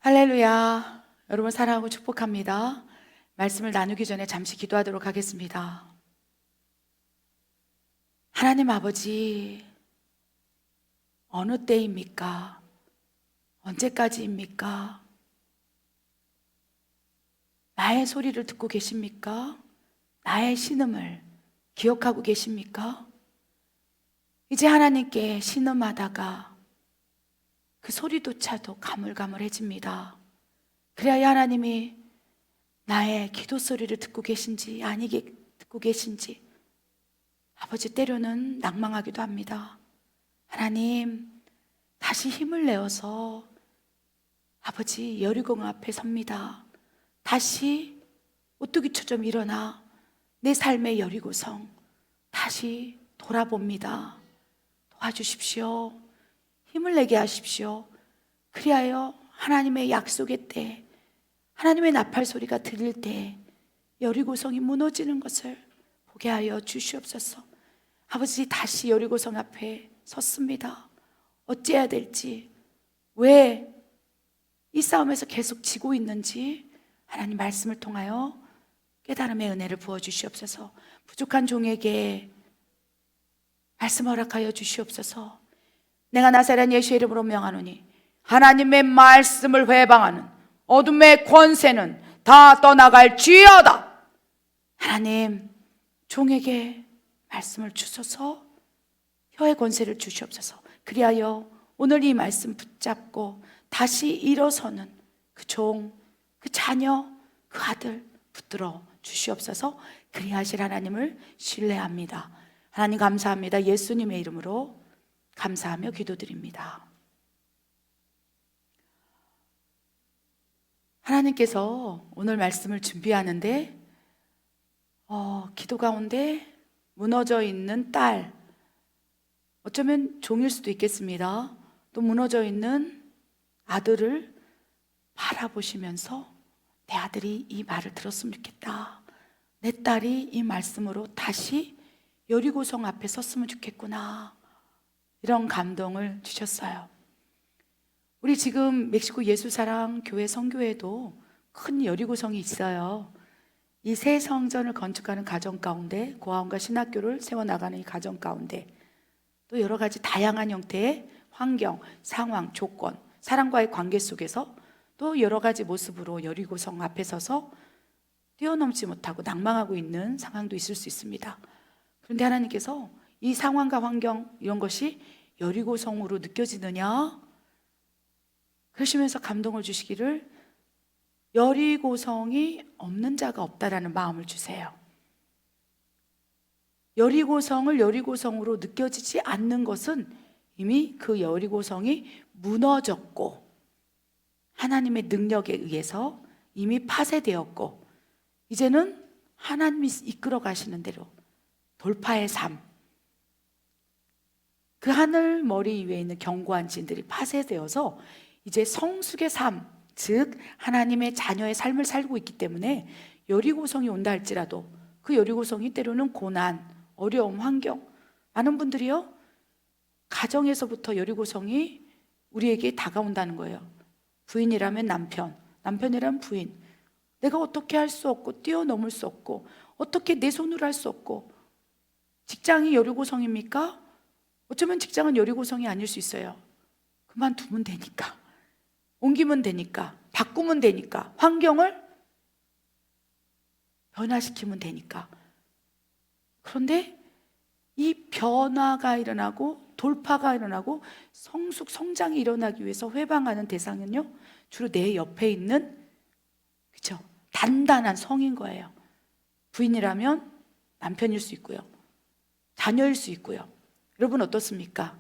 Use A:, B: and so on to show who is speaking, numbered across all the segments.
A: 할렐루야. 여러분 사랑하고 축복합니다. 말씀을 나누기 전에 잠시 기도하도록 하겠습니다. 하나님 아버지, 어느 때입니까? 언제까지입니까? 나의 소리를 듣고 계십니까? 나의 신음을 기억하고 계십니까? 이제 하나님께 신음하다가 그 소리조차도 가물가물해집니다. 그래야 하나님이 나의 기도 소리를 듣고 계신지 아니게 듣고 계신지 아버지 때로는 낭망하기도 합니다. 하나님, 다시 힘을 내어서 아버지 여리고 앞에 섭니다. 다시 오뚜기처럼 일어나 내 삶의 여리고성 다시 돌아봅니다. 도와주십시오. 힘을 내게 하십시오. 그리하여 하나님의 약속의 때, 하나님의 나팔 소리가 들릴 때 여리고성이 무너지는 것을 보게 하여 주시옵소서. 아버지, 다시 여리고성 앞에 섰습니다. 어찌해야 될지, 왜 이 싸움에서 계속 지고 있는지 하나님 말씀을 통하여 깨달음의 은혜를 부어주시옵소서. 부족한 종에게 말씀 허락하여 주시옵소서. 내가 나사렛 예수의 이름으로 명하노니 하나님의 말씀을 회방하는 어둠의 권세는 다 떠나갈지어다. 하나님, 종에게 말씀을 주소서. 혀의 권세를 주시옵소서. 그리하여 오늘 이 말씀 붙잡고 다시 일어서는 그 종, 그 자녀, 그 아들 붙들어 주시옵소서. 그리하실 하나님을 신뢰합니다. 하나님 감사합니다. 예수님의 이름으로 감사하며 기도드립니다. 하나님께서 오늘 말씀을 준비하는데 기도 가운데 무너져 있는 딸, 어쩌면 종일 수도 있겠습니다. 또 무너져 있는 아들을 바라보시면서 내 아들이 이 말을 들었으면 좋겠다. 내 딸이 이 말씀으로 다시 여리고성 앞에 섰으면 좋겠구나. 이런 감동을 주셨어요. 우리 지금 멕시코 예수사랑 교회 선교회도 큰 여리고성이 있어요. 이 새 성전을 건축하는 가정 가운데 고아원과 신학교를 세워나가는 이 가정 가운데 또 여러 가지 다양한 형태의 환경, 상황, 조건, 사람과의 관계 속에서 또 여러 가지 모습으로 여리고성 앞에 서서 뛰어넘지 못하고 낭망하고 있는 상황도 있을 수 있습니다. 그런데 하나님께서 이 상황과 환경 이런 것이 여리고성으로 느껴지느냐? 그러시면서 감동을 주시기를 여리고성이 없는 자가 없다라는 마음을 주세요. 여리고성을 여리고성으로 느껴지지 않는 것은 이미 그 여리고성이 무너졌고 하나님의 능력에 의해서 이미 파쇄되었고 이제는 하나님이 이끌어 가시는 대로 돌파의 삶, 그 하늘 머리 위에 있는 견고한 진들이 파쇄되어서 이제 성숙의 삶, 즉 하나님의 자녀의 삶을 살고 있기 때문에 여리고성이 온다 할지라도 그 여리고성이 때로는 고난, 어려움, 환경, 많은 분들이요 가정에서부터 여리고성이 우리에게 다가온다는 거예요. 부인이라면 남편, 남편이라면 부인, 내가 어떻게 할 수 없고 뛰어넘을 수 없고 어떻게 내 손으로 할 수 없고, 직장이 여리고성입니까? 어쩌면 직장은 여리고성이 아닐 수 있어요. 그만두면 되니까, 옮기면 되니까, 바꾸면 되니까, 환경을 변화시키면 되니까. 그런데 이 변화가 일어나고 돌파가 일어나고 성숙, 성장이 일어나기 위해서 회방하는 대상은요 주로 내 옆에 있는, 그렇죠, 단단한 성인 거예요. 부인이라면 남편일 수 있고요, 자녀일 수 있고요. 여러분 어떻습니까?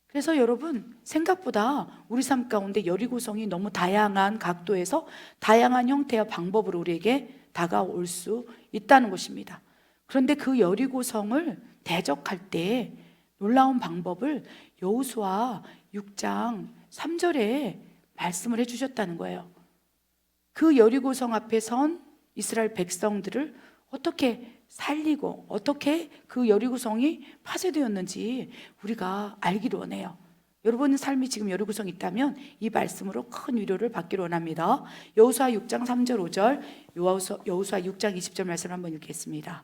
A: 그래서 여러분 생각보다 우리 삶 가운데 여리고성이 너무 다양한 각도에서 다양한 형태와 방법으로 우리에게 다가올 수 있다는 것입니다. 그런데 그 여리고성을 대적할 때 놀라운 방법을 여호수아 6장 3절에 말씀을 해주셨다는 거예요. 그 여리고성 앞에 선 이스라엘 백성들을 어떻게 살리고 어떻게 그 여리고성이 파쇄되었는지 우리가 알기를 원해요. 여러분의 삶이 지금 여리고성이 있다면 이 말씀으로 큰 위로를 받기를 원합니다. 여호수아 6장 3절 5절, 여호수아 6장 20절 말씀을 한번 읽겠습니다.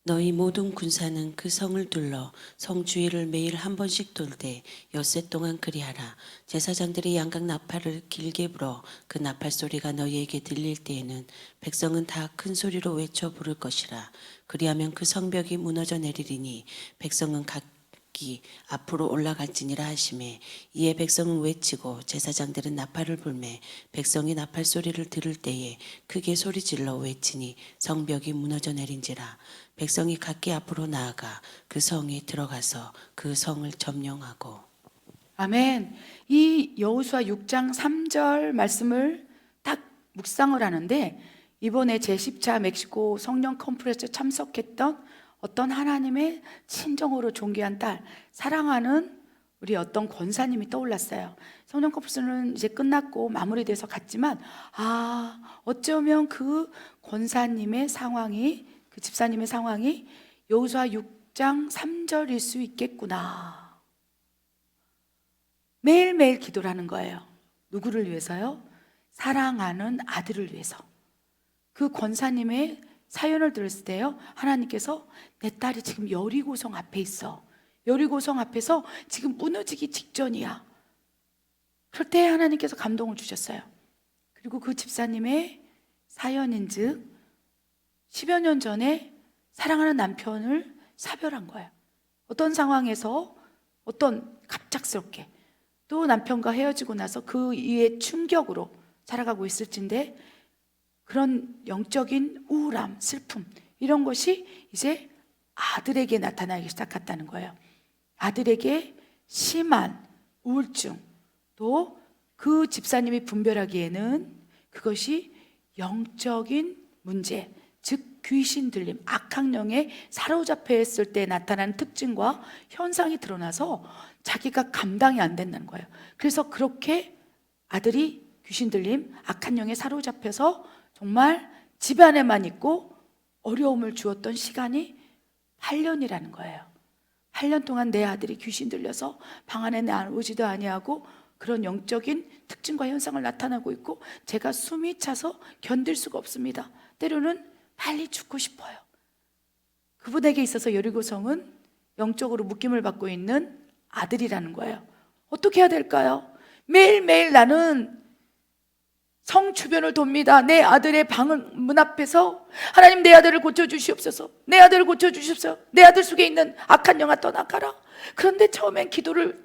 B: 너희 모든 군사는 그 성을 둘러 성 주위를 매일 한 번씩 돌되 엿새 동안 그리하라. 제사장들이 양각 나팔을 길게 불어 그 나팔 소리가 너희에게 들릴 때에는 백성은 다 큰 소리로 외쳐 부를 것이라. 그리하면 그 성벽이 무너져 내리리니 백성은 각기 앞으로 올라갈지니라 하시매, 이에 백성은 외치고 제사장들은 나팔을 불매 백성이 나팔 소리를 들을 때에 크게 소리질러 외치니 성벽이 무너져 내린지라. 백성이 각기 앞으로 나아가 그 성에 들어가서 그 성을 점령하고.
A: 아멘. 이 여호수아 6장 3절 말씀을 딱 묵상을 하는데, 이번에 제10차 멕시코 성령 컨퍼런스에 참석했던 어떤 하나님의 친정으로 존귀한 딸, 사랑하는 우리 어떤 권사님이 떠올랐어요. 성령 컨퍼런스는 이제 끝났고 마무리돼서 갔지만, 어쩌면 그 권사님의 상황이, 그 집사님의 상황이 여호수아 6장 3절일 수 있겠구나. 매일매일 기도를 하는 거예요. 누구를 위해서요? 사랑하는 아들을 위해서. 그 권사님의 사연을 들었을 때요, 하나님께서 내 딸이 지금 여리고성 앞에 있어. 여리고성 앞에서 지금 무너지기 직전이야. 그럴 때 하나님께서 감동을 주셨어요. 그리고 그 집사님의 사연인즉 10여 년 전에 사랑하는 남편을 사별한 거예요. 어떤 상황에서 어떤 갑작스럽게 또 남편과 헤어지고 나서 그 이후에 충격으로 살아가고 있을진데, 그런 영적인 우울함, 슬픔, 이런 것이 이제 아들에게 나타나기 시작했다는 거예요. 아들에게 심한 우울증, 또 그 집사님이 분별하기에는 그것이 영적인 문제, 즉 귀신 들림, 악한 영에 사로잡혀 있을 때 나타나는 특징과 현상이 드러나서 자기가 감당이 안 된다는 거예요. 그래서 그렇게 아들이 귀신 들림, 악한 영에 사로잡혀서 정말 집 안에만 있고 어려움을 주었던 시간이 8년이라는 거예요. 8년 동안 내 아들이 귀신 들려서 방 안에 나오지도 아니하고 그런 영적인 특징과 현상을 나타나고 있고, 제가 숨이 차서 견딜 수가 없습니다. 때로는 빨리 죽고 싶어요. 그분에게 있어서 여리고성은 영적으로 묶임을 받고 있는 아들이라는 거예요. 어떻게 해야 될까요? 매일매일 나는 성 주변을 돕니다. 내 아들의 방은 문 앞에서 하나님, 내 아들을 고쳐주시옵소서, 내 아들을 고쳐주시옵소서, 내 아들 속에 있는 악한 영아 떠나가라. 그런데 처음엔 기도를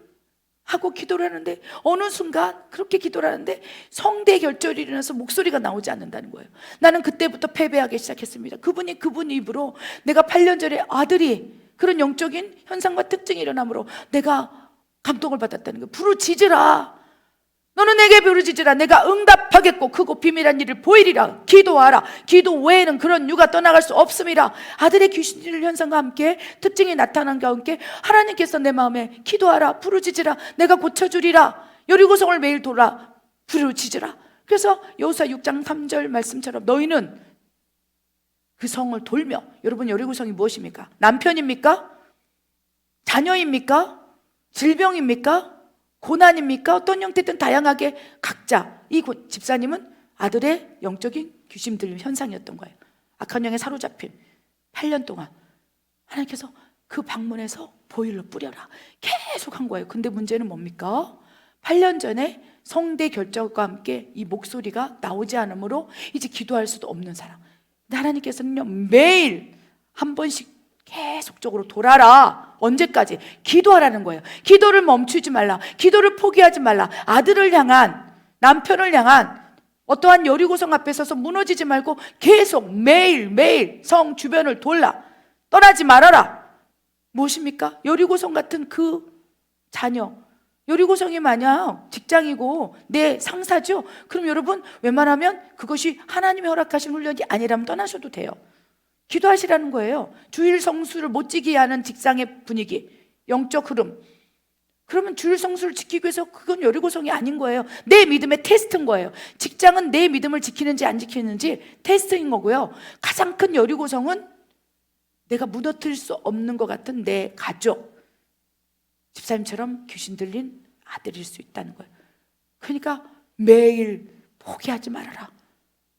A: 하는데 어느 순간 그렇게 기도를 하는데 성대 결절이 일어나서 목소리가 나오지 않는다는 거예요. 나는 그때부터 패배하기 시작했습니다. 그분 입으로 내가 8년 전에 아들이 그런 영적인 현상과 특징이 일어나므로 내가 감동을 받았다는 거예요. 부르짖으라. 너는 내게 부르짖으라. 내가 응답하겠고 크고 비밀한 일을 보이리라. 기도하라. 기도 외에는 그런 유가 떠나갈 수 없음이라. 아들의 귀신 들릴 현상과 함께 특징이 나타난 가운데 하나님께서 내 마음에 기도하라, 부르짖으라, 내가 고쳐주리라, 여리고성을 매일 돌아 부르짖으라. 그래서 여호수아 6장 3절 말씀처럼 너희는 그 성을 돌며, 여러분 여리고성이 무엇입니까? 남편입니까? 자녀입니까? 질병입니까? 고난입니까? 어떤 형태든 다양하게 각자, 이 집사님은 아들의 영적인 귀신 들림 현상이었던 거예요. 악한 영에 사로잡힌 8년 동안 하나님께서 그 방문에서 보일러 뿌려라 계속 한 거예요. 근데 문제는 뭡니까? 8년 전에 성대 결절과 함께 이 목소리가 나오지 않으므로 이제 기도할 수도 없는 사람. 근데 하나님께서는요, 매일 한 번씩 계속적으로 돌아라. 언제까지? 기도하라는 거예요. 기도를 멈추지 말라. 기도를 포기하지 말라. 아들을 향한, 남편을 향한 어떠한 여리고성 앞에 서서 무너지지 말고 계속 매일매일 성 주변을 돌라. 떠나지 말아라. 무엇입니까? 여리고성 같은 그 자녀, 여리고성이 만약 직장이고 내 상사죠? 그럼 여러분 웬만하면 그것이 하나님이 허락하신 훈련이 아니라면 떠나셔도 돼요. 기도하시라는 거예요. 주일 성수를 못 지키게 하는 직장의 분위기, 영적 흐름. 그러면 주일 성수를 지키기 위해서 그건 여리고성이 아닌 거예요. 내 믿음의 테스트인 거예요. 직장은 내 믿음을 지키는지 안 지키는지 테스트인 거고요. 가장 큰 여리고성은 내가 무너뜨릴 수 없는 것 같은 내 가족, 집사님처럼 귀신 들린 아들일 수 있다는 거예요. 그러니까 매일 포기하지 말아라.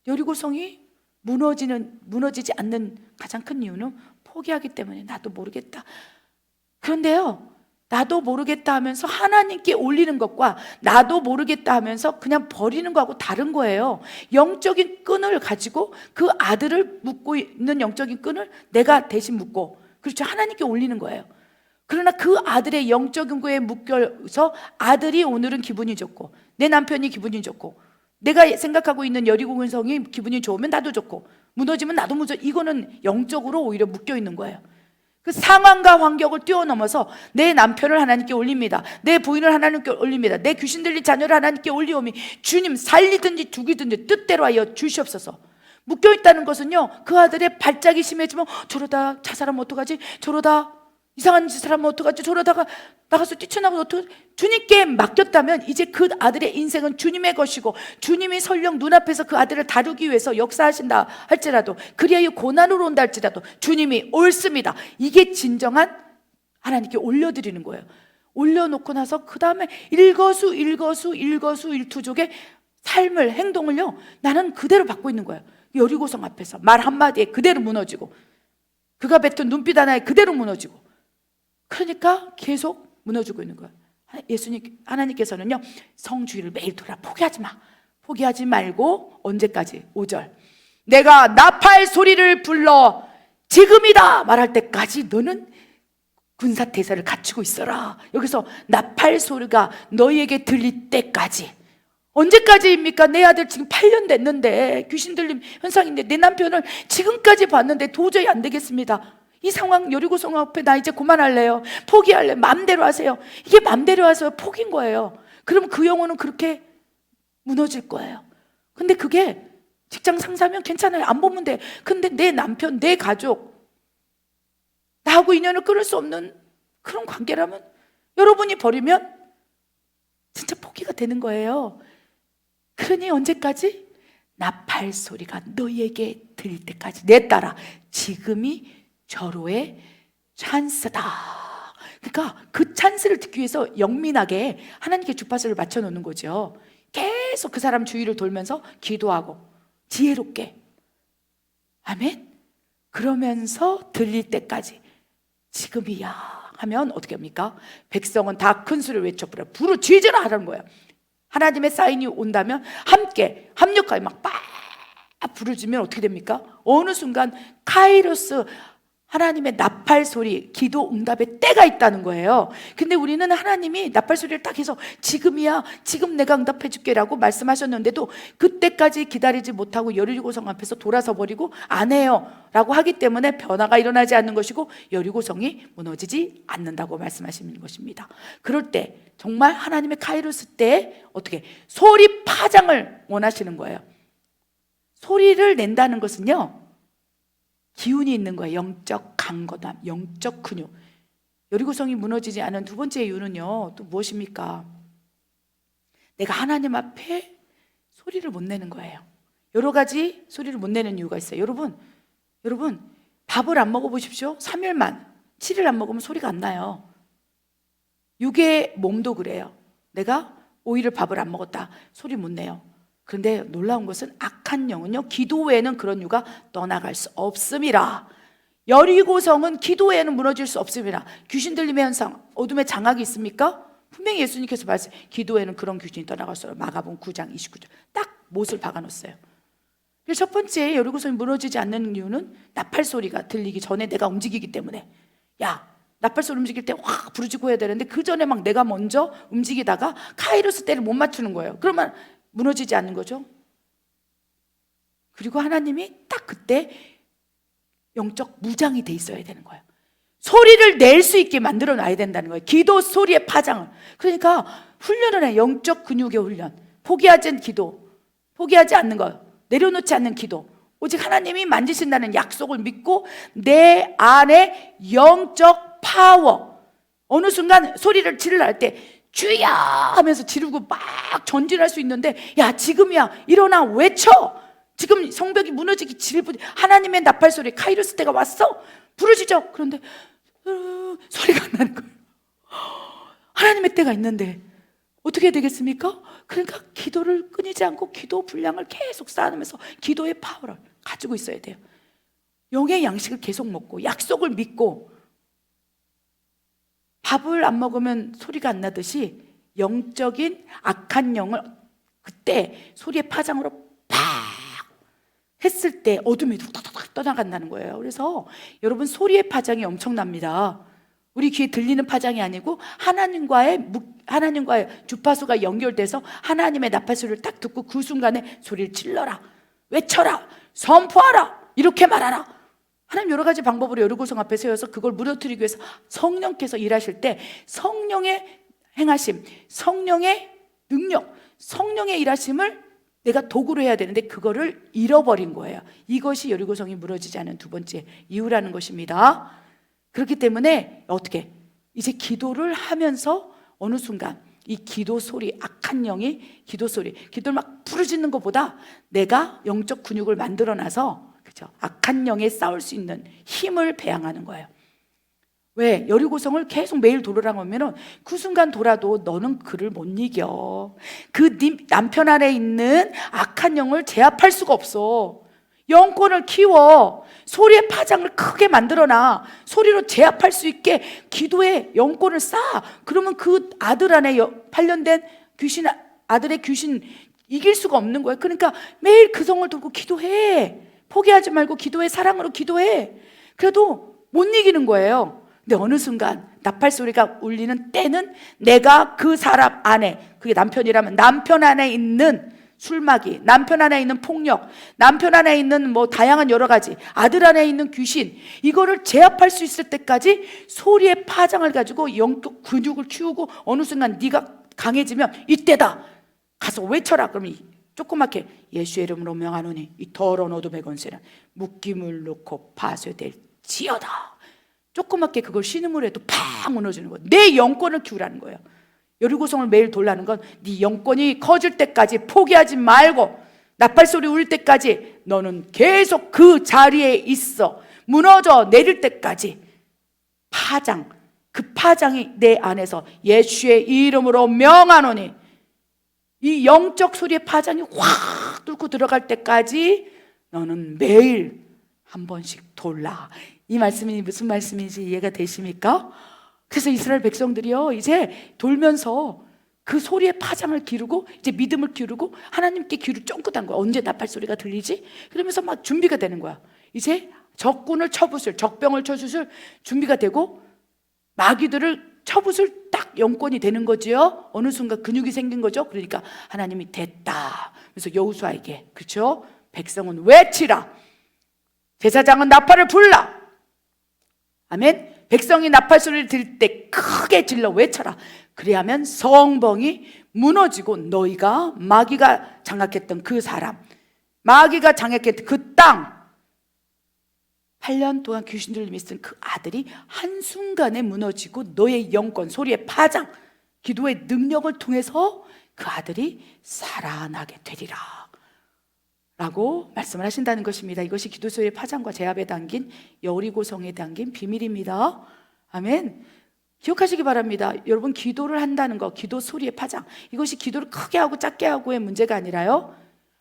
A: 여리고성이 무너지지 않는 가장 큰 이유는 포기하기 때문에 나도 모르겠다. 그런데요, 나도 모르겠다 하면서 하나님께 올리는 것과 나도 모르겠다 하면서 그냥 버리는 거하고 다른 거예요. 영적인 끈을 가지고 그 아들을 묶고 있는 영적인 끈을 내가 대신 묶고, 그렇죠, 하나님께 올리는 거예요. 그러나 그 아들의 영적인 거에 묶여서 아들이 오늘은 기분이 좋고 내 남편이 기분이 좋고 내가 생각하고 있는 여리고성이 기분이 좋으면 나도 좋고 무너지면 나도 무너져. 이거는 영적으로 오히려 묶여 있는 거예요. 그 상황과 환경을 뛰어넘어서 내 남편을 하나님께 올립니다. 내 부인을 하나님께 올립니다. 내 귀신 들린 자녀를 하나님께 올리오니 주님 살리든지 죽이든지 뜻대로 하여 주시옵소서. 묶여있다는 것은요, 그 아들의 발작이 심해지면 저러다 자살하면 어떡하지? 저러다 이상한 짓을 하면 어떡하지? 저러다가 나가서 뛰쳐나가면 어떡하지? 주님께 맡겼다면 이제 그 아들의 인생은 주님의 것이고 주님이 설령 눈앞에서 그 아들을 다루기 위해서 역사하신다 할지라도, 그리하여 고난으로 온다 할지라도 주님이 옳습니다. 이게 진정한 하나님께 올려드리는 거예요. 올려놓고 나서 그 다음에 일거수일투족의 삶을, 행동을요, 나는 그대로 받고 있는 거예요. 여리고성 앞에서 말 한마디에 그대로 무너지고 그가 뱉은 눈빛 하나에 그대로 무너지고, 그러니까 계속 무너지고 있는 거예요. 하나님께서는요, 성주의를 매일 돌아. 포기하지 마. 포기하지 말고 언제까지? 5절, 내가 나팔 소리를 불러 지금이다 말할 때까지 너는 군사태세를 갖추고 있어라. 여기서 나팔 소리가 너희에게 들릴 때까지. 언제까지입니까? 내 아들 지금 8년 됐는데 귀신 들림 현상인데 내 남편을 지금까지 봤는데 도저히 안 되겠습니다. 이 상황, 여리고성 앞에 나 이제 그만할래요. 포기할래요. 마음대로 하세요. 이게 마음대로 하세요. 포기인 거예요. 그럼 그 영혼은 그렇게 무너질 거예요. 근데 그게 직장 상사면 괜찮아요. 안 보면 돼. 근데 내 남편, 내 가족, 나하고 인연을 끊을 수 없는 그런 관계라면 여러분이 버리면 진짜 포기가 되는 거예요. 그러니 언제까지? 나팔 소리가 너희에게 들릴 때까지. 내 딸아, 지금이 절호의 찬스다. 그러니까 그 찬스를 듣기 위해서 영민하게 하나님께 주파수를 맞춰놓는 거죠. 계속 그 사람 주위를 돌면서 기도하고 지혜롭게, 아멘. 그러면서 들릴 때까지 지금이야 하면 어떻게 합니까? 백성은 다 큰 소리를 외쳐버려 부르짖으라 하라는 거예요. 하나님의 사인이 온다면 함께 합력하게 막 부르짖으면 어떻게 됩니까? 어느 순간 카이로스, 하나님의 나팔 소리, 기도 응답의 때가 있다는 거예요. 근데 우리는 하나님이 나팔 소리를 딱 해서 지금이야, 지금 내가 응답해 줄게 라고 말씀하셨는데도 그때까지 기다리지 못하고 여리고성 앞에서 돌아서 버리고 안 해요 라고 하기 때문에 변화가 일어나지 않는 것이고 여리고성이 무너지지 않는다고 말씀하시는 것입니다. 그럴 때 정말 하나님의 카이로스 때에 어떻게 소리 파장을 원하시는 거예요. 소리를 낸다는 것은요, 기운이 있는 거예요. 영적 강건함, 영적 근육. 여리고성이 무너지지 않은 두 번째 이유는요, 또 무엇입니까? 내가 하나님 앞에 소리를 못 내는 거예요. 여러 가지 소리를 못 내는 이유가 있어요. 여러분 밥을 안 먹어보십시오. 3일만, 7일 안 먹으면 소리가 안 나요. 육의 몸도 그래요. 내가 5일을 밥을 안 먹었다, 소리 못 내요. 그런데 놀라운 것은 악한 영은요, 기도 외에는 그런 이유가 떠나갈 수 없습니다. 여리고성은 기도 외에는 무너질 수 없습니다. 귀신 들림의 현상, 어둠의 장악이 있습니까? 분명히 예수님께서 말씀, 기도 외에는 그런 귀신이 떠나갈 수 없어요. 마가복음 9장 29절 딱 못을 박아놓았어요. 그래서 첫 번째 여리고성이 무너지지 않는 이유는 나팔 소리가 들리기 전에 내가 움직이기 때문에. 야, 나팔 소리 움직일 때 확 부르짖고 해야 되는데 그 전에 막 내가 먼저 움직이다가 카이로스 때를 못 맞추는 거예요. 그러면 무너지지 않는 거죠. 그리고 하나님이 딱 그때 영적 무장이 돼 있어야 되는 거예요. 소리를 낼 수 있게 만들어 놔야 된다는 거예요. 기도 소리의 파장을. 그러니까 훈련을 해. 영적 근육의 훈련. 포기하지 않는 기도, 포기하지 않는 것, 내려놓지 않는 기도, 오직 하나님이 만지신다는 약속을 믿고 내 안에 영적 파워. 어느 순간 소리를 지르려 할 때 주야 하면서 지르고 막 전진할 수 있는데, 야 지금이야, 일어나 외쳐. 지금 성벽이 무너지기 질분, 하나님의 나팔 소리, 카이로스 때가 왔어. 부르짖어. 그런데 소리가 안 나는 거예요. 하나님의 때가 있는데 어떻게 해야 되겠습니까? 그러니까 기도를 끊이지 않고 기도 분량을 계속 쌓으면서 기도의 파워를 가지고 있어야 돼요. 영의 양식을 계속 먹고 약속을 믿고, 밥을 안 먹으면 소리가 안 나듯이 영적인 악한 영을 그때 소리의 파장으로 팍 했을 때 어둠이 툭툭툭 떠나간다는 거예요. 그래서 여러분, 소리의 파장이 엄청납니다. 우리 귀에 들리는 파장이 아니고 하나님과의 주파수가 연결돼서 하나님의 나팔소리를 딱 듣고 그 순간에 소리를 질러라, 외쳐라, 선포하라, 이렇게 말하라. 하나님 여러 가지 방법으로 여리고성 앞에 세워서 그걸 무너뜨리기 위해서 성령께서 일하실 때 성령의 행하심, 성령의 능력, 성령의 일하심을 내가 도구로 해야 되는데 그거를 잃어버린 거예요. 이것이 여리고성이 무너지지 않은 두 번째 이유라는 것입니다. 그렇기 때문에 어떻게 이제 기도를 하면서 어느 순간 이 기도 소리, 악한 영이 기도 소리, 기도를 막 부르짖는 것보다 내가 영적 근육을 만들어놔서, 그렇죠, 악한 영에 싸울 수 있는 힘을 배양하는 거예요. 왜? 여리고성을 계속 매일 돌으라고 하면은 그 순간 돌아도 너는 그를 못 이겨. 그 네 남편 안에 있는 악한 영을 제압할 수가 없어. 영권을 키워. 소리의 파장을 크게 만들어놔. 소리로 제압할 수 있게 기도에 영권을 쌓아. 그러면 그 아들 안에 발련된 귀신, 아들의 귀신 이길 수가 없는 거예요. 그러니까 매일 그 성을 들고 기도해. 포기하지 말고 기도해. 사랑으로 기도해. 그래도 못 이기는 거예요. 근데 어느 순간 나팔 소리가 울리는 때는 내가 그 사람 안에, 그게 남편이라면 남편 안에 있는 술마귀, 남편 안에 있는 폭력, 남편 안에 있는 뭐 다양한 여러 가지, 아들 안에 있는 귀신, 이거를 제압할 수 있을 때까지 소리의 파장을 가지고 영적 근육을 키우고 어느 순간 네가 강해지면 이때다 가서 외쳐라. 그러면 조그맣게 예수의 이름으로 명하노니 이 더러운 어둠의 권세는 묶임을 놓고 파쇄될지어다. 조그맣게 그걸 신음으로 해도 팍 무너지는 거예요. 내 영권을 키우라는 거예요. 여리고성을 매일 돌라는 건 네 영권이 커질 때까지 포기하지 말고 나팔소리 울릴 때까지 너는 계속 그 자리에 있어. 무너져 내릴 때까지 파장, 그 파장이 내 안에서 예수의 이름으로 명하노니, 이 영적 소리의 파장이 확 뚫고 들어갈 때까지 너는 매일 한 번씩 돌라. 이 말씀이 무슨 말씀인지 이해가 되십니까? 그래서 이스라엘 백성들이요, 이제 돌면서 그 소리의 파장을 기르고 이제 믿음을 기르고 하나님께 귀를 쫑긋한 거야. 언제 나팔 소리가 들리지? 그러면서 막 준비가 되는 거야. 이제 적군을 쳐부술, 적병을 쳐주술 준비가 되고 마귀들을 쳐부술 딱 영권이 되는 거지요. 어느 순간 근육이 생긴 거죠. 그러니까 하나님이 됐다. 그래서 여호수아에게, 그렇죠? 백성은 외치라. 제사장은 나팔을 불라. 아멘. 백성이 나팔 소리를 들을 때 크게 질러 외쳐라. 그래야면 성봉이 무너지고 너희가 마귀가 장악했던 그 사람, 마귀가 장악했던 그 땅, 8년 동안 귀신들을 믿은 그 아들이 한순간에 무너지고 너의 영권, 소리의 파장, 기도의 능력을 통해서 그 아들이 살아나게 되리라 라고 말씀을 하신다는 것입니다. 이것이 기도소의 파장과 제압에 담긴, 여리고성에 담긴 비밀입니다. 아멘. 기억하시기 바랍니다. 여러분, 기도를 한다는 거, 기도 소리의 파장, 이것이 기도를 크게 하고 작게 하고의 문제가 아니라요,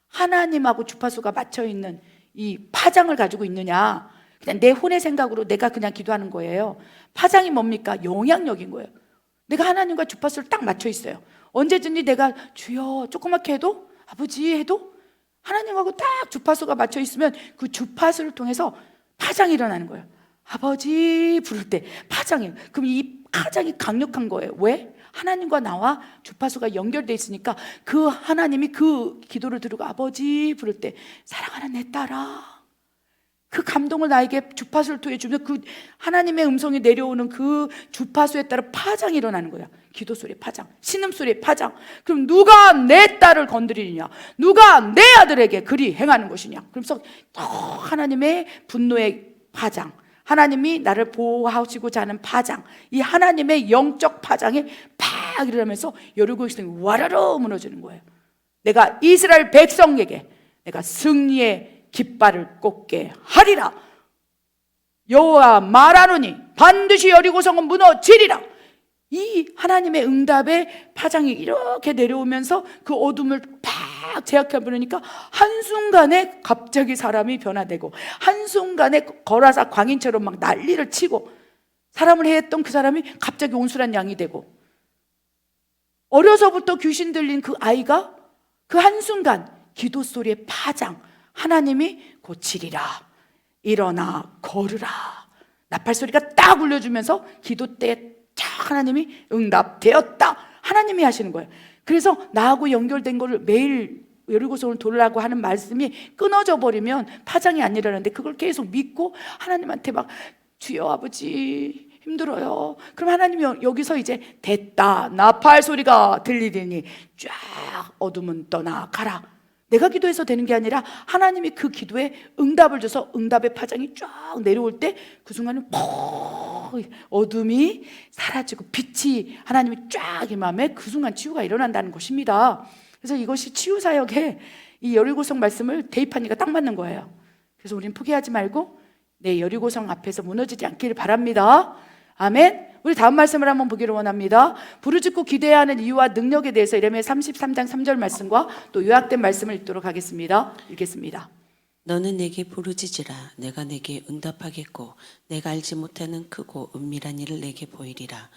A: 하나님하고 주파수가 맞춰있는 이 파장을 가지고 있느냐, 그냥 내 혼의 생각으로 내가 그냥 기도하는 거예요. 파장이 뭡니까? 영향력인 거예요. 내가 하나님과 주파수를 딱 맞춰 있어요. 언제든지 내가 주여 조그맣게 해도, 아버지 해도 하나님하고 딱 주파수가 맞춰 있으면 그 주파수를 통해서 파장이 일어나는 거예요. 아버지 부를 때 파장이에요. 그럼 이 파장이 강력한 거예요. 왜? 하나님과 나와 주파수가 연결돼 있으니까 그 하나님이 그 기도를 들고 아버지 부를 때 사랑하는 내 딸아, 그 감동을 나에게 주파수를 통해 주면 그 하나님의 음성이 내려오는 그 주파수에 따라 파장이 일어나는 거야. 기도 소리의 파장, 신음 소리의 파장. 그럼 누가 내 딸을 건드리느냐, 누가 내 아들에게 그리 행하는 것이냐. 그러면서 하나님의 분노의 파장, 하나님이 나를 보호하시고자 하는 파장, 이 하나님의 영적 파장이 팍 일어나면서 여리고성이 와르르 무너지는 거예요. 내가 이스라엘 백성에게 내가 승리의 깃발을 꽂게 하리라. 여호와 말하노니 반드시 여리고성은 무너지리라. 이 하나님의 응답의 파장이 이렇게 내려오면서 그 어둠을 팍 제약해 버리니까 한순간에 갑자기 사람이 변화되고, 한순간에 거라사 광인처럼 막 난리를 치고, 사람을 해했던 그 사람이 갑자기 온순한 양이 되고, 어려서부터 귀신 들린 그 아이가 그 한순간 기도 소리의 파장, 하나님이 고치리라, 일어나 걸으라, 나팔 소리가 딱 울려주면서 기도 때에 딱 하나님이 응답되었다, 하나님이 하시는 거예요. 그래서 나하고 연결된 거를 매일 여리고성을 돌으라고 하는 말씀이 끊어져 버리면 파장이 안 일어나는데, 그걸 계속 믿고 하나님한테 막 주여 아버지 힘들어요. 그럼 하나님이 여기서 이제 됐다, 나팔 소리가 들리더니 쫙 어둠은 떠나가라. 내가 기도해서 되는 게 아니라 하나님이 그 기도에 응답을 줘서 응답의 파장이 쫙 내려올 때 그 순간에 퍽 어둠이 사라지고 빛이 하나님이 쫙 임하면 그 순간 치유가 일어난다는 것입니다. 그래서 이것이 치유 사역에 이 여리고성 말씀을 대입하니까 딱 맞는 거예요. 그래서 우리는 포기하지 말고 내 여리고성 앞에서 무너지지 않기를 바랍니다. 아멘. 우리 다음 말씀을 한번 보기를 원합니다. 부르짖고 기도해야 하는 이유와 능력에 대해서 이레미야 33장 3절 말씀과 또 요약된 말씀을 읽도록 하겠습니다. 읽겠습니다.
B: 너는 내게 부르짖으라. 내가 내게 응답하겠고 내가 알지 못하는 크고 은밀한 일을 내게 보이리라.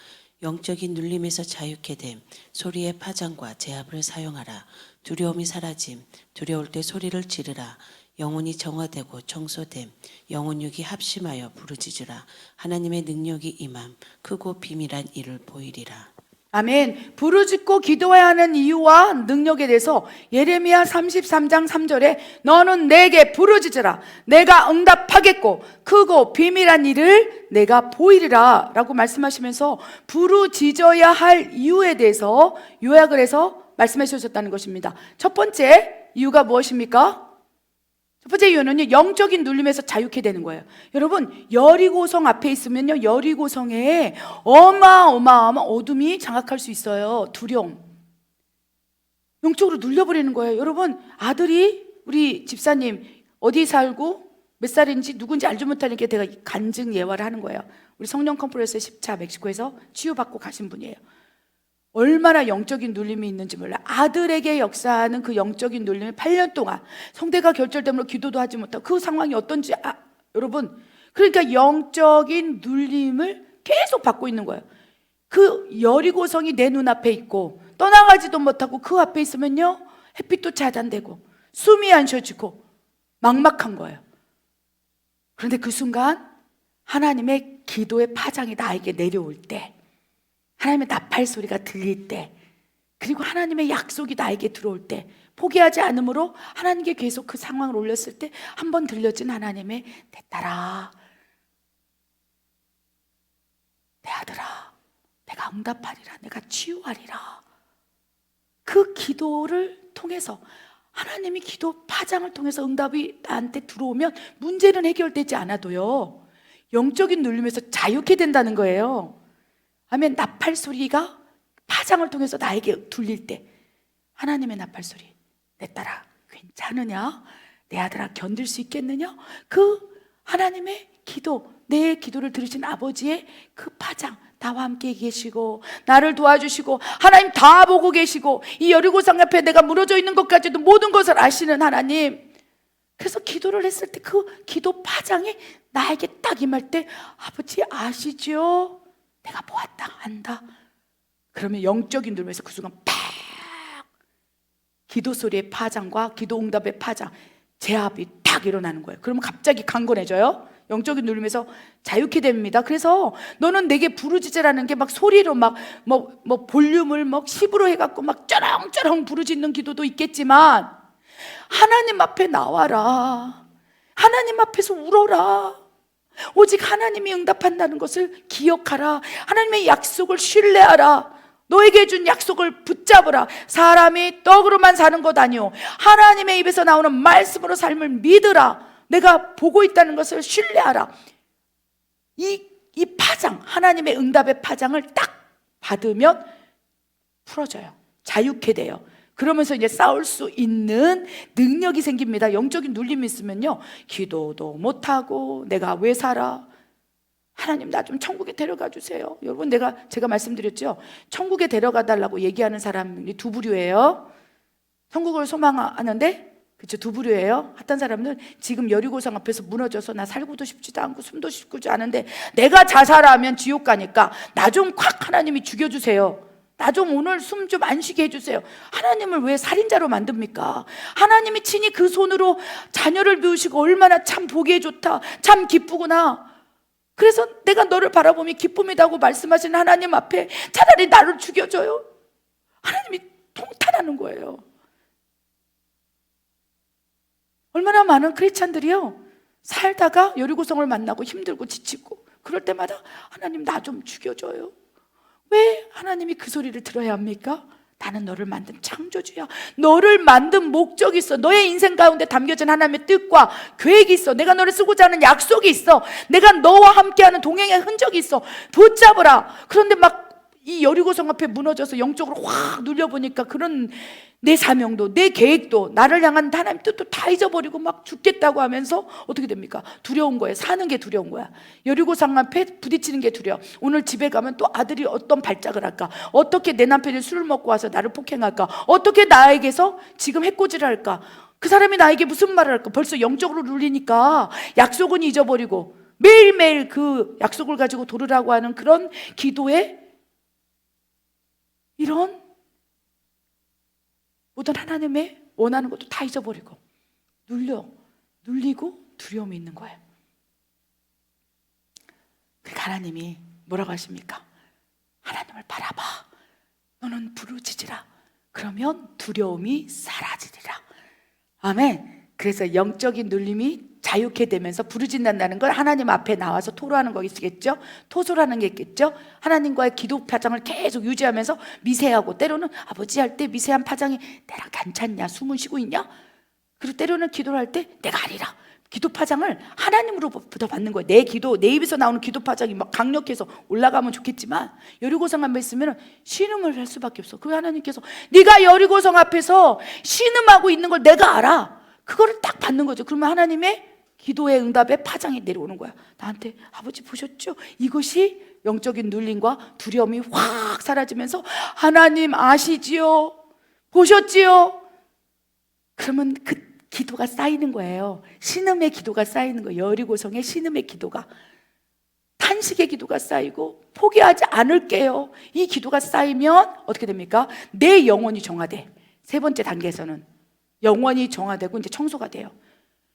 B: 영적인 눌림에서 자유케 됨, 소리의 파장과 제압을 사용하라. 두려움이 사라짐, 두려울 때 소리를 지르라. 영혼이 정화되고 청소됨, 영혼육이 합심하여 부르짖으라. 하나님의 능력이 임함, 크고 비밀한 일을 보이리라.
A: 아멘. 부르짖고 기도해야 하는 이유와 능력에 대해서 예레미야 33장 3절에 너는 내게 부르짖으라. 내가 응답하겠고 크고 비밀한 일을 내가 보이리라 라고 말씀하시면서 부르짖어야 할 이유에 대해서 요약을 해서 말씀해 주셨다는 것입니다. 첫 번째 이유가 무엇입니까? 첫 번째 이유는요, 영적인 눌림에서 자유케 되는 거예요. 여러분, 여리고성 앞에 있으면요, 여리고성에 어마어마한 어둠이 장악할 수 있어요. 두려움, 영적으로 눌려버리는 거예요. 여러분, 아들이, 우리 집사님 어디 살고 몇 살인지 누군지 알지 못하니까 내가 간증 예화를 하는 거예요. 우리 성령 컨퍼런스 10차 멕시코에서 치유받고 가신 분이에요. 얼마나 영적인 눌림이 있는지 몰라. 아들에게 역사하는 그 영적인 눌림이 8년 동안 성대가 결절됨으로 기도도 하지 못하고, 그 상황이 어떤지 여러분, 그러니까 영적인 눌림을 계속 받고 있는 거예요. 그 여리고성이 내 눈앞에 있고 떠나가지도 못하고 그 앞에 있으면요, 햇빛도 차단되고 숨이 안 쉬어지고 막막한 거예요. 그런데 그 순간 하나님의 기도의 파장이 나에게 내려올 때, 하나님의 나팔 소리가 들릴 때, 그리고 하나님의 약속이 나에게 들어올 때, 포기하지 않으므로 하나님께 계속 그 상황을 올렸을 때 한 번 들려진 하나님의 내 딸아, 내 아들아, 내가 응답하리라, 내가 치유하리라. 그 기도를 통해서 하나님이 기도 파장을 통해서 응답이 나한테 들어오면 문제는 해결되지 않아도요, 영적인 눌림에서 자유케 된다는 거예요. 아멘. 나팔 소리가 파장을 통해서 나에게 들릴 때, 하나님의 나팔 소리, 내 딸아 괜찮으냐, 내 아들아 견딜 수 있겠느냐, 그 하나님의 기도, 내 기도를 들으신 아버지의 그 파장, 나와 함께 계시고 나를 도와주시고 하나님 다 보고 계시고 이 여리고성 앞에 내가 무너져 있는 것까지도 모든 것을 아시는 하나님, 그래서 기도를 했을 때 그 기도 파장이 나에게 딱 임할 때, 아버지 아시죠? 내가 보았다, 안다. 그러면 영적인 눌림에서 그 순간 팍 기도 소리의 파장과 기도 응답의 파장, 제압이 딱 일어나는 거예요. 그러면 갑자기 강건해져요. 영적인 눌림에서 자유케 됩니다. 그래서 너는 내게 부르짖으라는 게 막 소리로 막 볼륨을 막 10으로 해갖고 막 쩌렁쩌렁 부르짖는 기도도 있겠지만, 하나님 앞에 나와라, 하나님 앞에서 울어라, 오직 하나님이 응답한다는 것을 기억하라, 하나님의 약속을 신뢰하라, 너에게 준 약속을 붙잡으라. 사람이 떡으로만 사는 것 아니오, 하나님의 입에서 나오는 말씀으로 삶을 믿으라. 내가 보고 있다는 것을 신뢰하라. 이 파장, 하나님의 응답의 파장을 딱 받으면 풀어져요. 자유케 돼요. 그러면서 이제 싸울 수 있는 능력이 생깁니다. 영적인 눌림이 있으면요, 기도도 못하고 내가 왜 살아, 하나님 나 좀 천국에 데려가 주세요. 여러분 제가 말씀드렸죠. 천국에 데려가 달라고 얘기하는 사람이 두 부류예요. 천국을 소망하는데 그렇죠, 두 부류예요. 어떤 사람은 지금 여리고성 앞에서 무너져서 나 살고도 싶지도 않고 숨도 쉬지도 않은데 내가 자살하면 지옥 가니까 나 좀 콱 하나님이 죽여주세요. 나 좀 오늘 숨 좀 안 쉬게 해주세요. 하나님을 왜 살인자로 만듭니까? 하나님이 친히 그 손으로 자녀를 비우시고 얼마나 참 보기에 좋다, 참 기쁘구나. 그래서 내가 너를 바라보며 기쁨이라고 말씀하시는 하나님 앞에 차라리 나를 죽여줘요. 하나님이 통탄하는 거예요. 얼마나 많은 크리스찬들이요 살다가 여리고성을 만나고 힘들고 지치고 그럴 때마다 하나님 나 좀 죽여줘요. 왜 하나님이 그 소리를 들어야 합니까? 나는 너를 만든 창조주야. 너를 만든 목적이 있어. 너의 인생 가운데 담겨진 하나님의 뜻과 계획이 있어. 내가 너를 쓰고자 하는 약속이 있어. 내가 너와 함께하는 동행의 흔적이 있어. 붙잡으라. 그런데 막 이 여리고성 앞에 무너져서 영적으로 확 눌려보니까 그런 내 사명도 내 계획도 나를 향한 하나님 뜻도 다 잊어버리고 막 죽겠다고 하면서 어떻게 됩니까? 두려운 거예요. 사는 게 두려운 거야. 여리고성 앞에 부딪히는 게 두려워. 오늘 집에 가면 또 아들이 어떤 발작을 할까? 어떻게 내 남편이 술을 먹고 와서 나를 폭행할까? 어떻게 나에게서 지금 해코지를 할까? 그 사람이 나에게 무슨 말을 할까? 벌써 영적으로 눌리니까 약속은 잊어버리고 매일매일 그 약속을 가지고 돌으라고 하는 그런 기도에 이런 모든 하나님의 원하는 것도 다 잊어버리고 눌리고 두려움이 있는 거예요. 그러니까 하나님이 뭐라고 하십니까? 하나님을 바라봐. 너는 부르짖으라. 그러면 두려움이 사라지리라. 아멘. 그래서 영적인 눌림이 자유케 되면서 부르짖는다는 걸 하나님 앞에 나와서 토로하는 거겠죠. 토소라는 게 있겠죠. 하나님과의 기도 파장을 계속 유지하면서 미세하고 때로는 아버지 할 때 미세한 파장이 내가 괜찮냐? 숨은 쉬고 있냐? 그리고 때로는 기도를 할 때 내가 아니라 기도 파장을 하나님으로부터 받는 거예요. 내 기도, 내 입에서 나오는 기도 파장이 막 강력해서 올라가면 좋겠지만 여리고성 앞에 있으면 신음을 할 수밖에 없어. 그 하나님께서 네가 여리고성 앞에서 신음하고 있는 걸 내가 알아. 그거를 딱 받는 거죠. 그러면 하나님의 기도의 응답의 파장이 내려오는 거야. 나한테 아버지 보셨죠? 이것이 영적인 눌림과 두려움이 확 사라지면서 하나님 아시지요? 보셨지요? 그러면 그 기도가 쌓이는 거예요. 신음의 기도가 쌓이는 거예요. 여리고성의 신음의 기도가, 탄식의 기도가 쌓이고 포기하지 않을게요. 이 기도가 쌓이면 어떻게 됩니까? 내 영혼이 정화돼. 세 번째 단계에서는 영원히 정화되고 이제 청소가 돼요.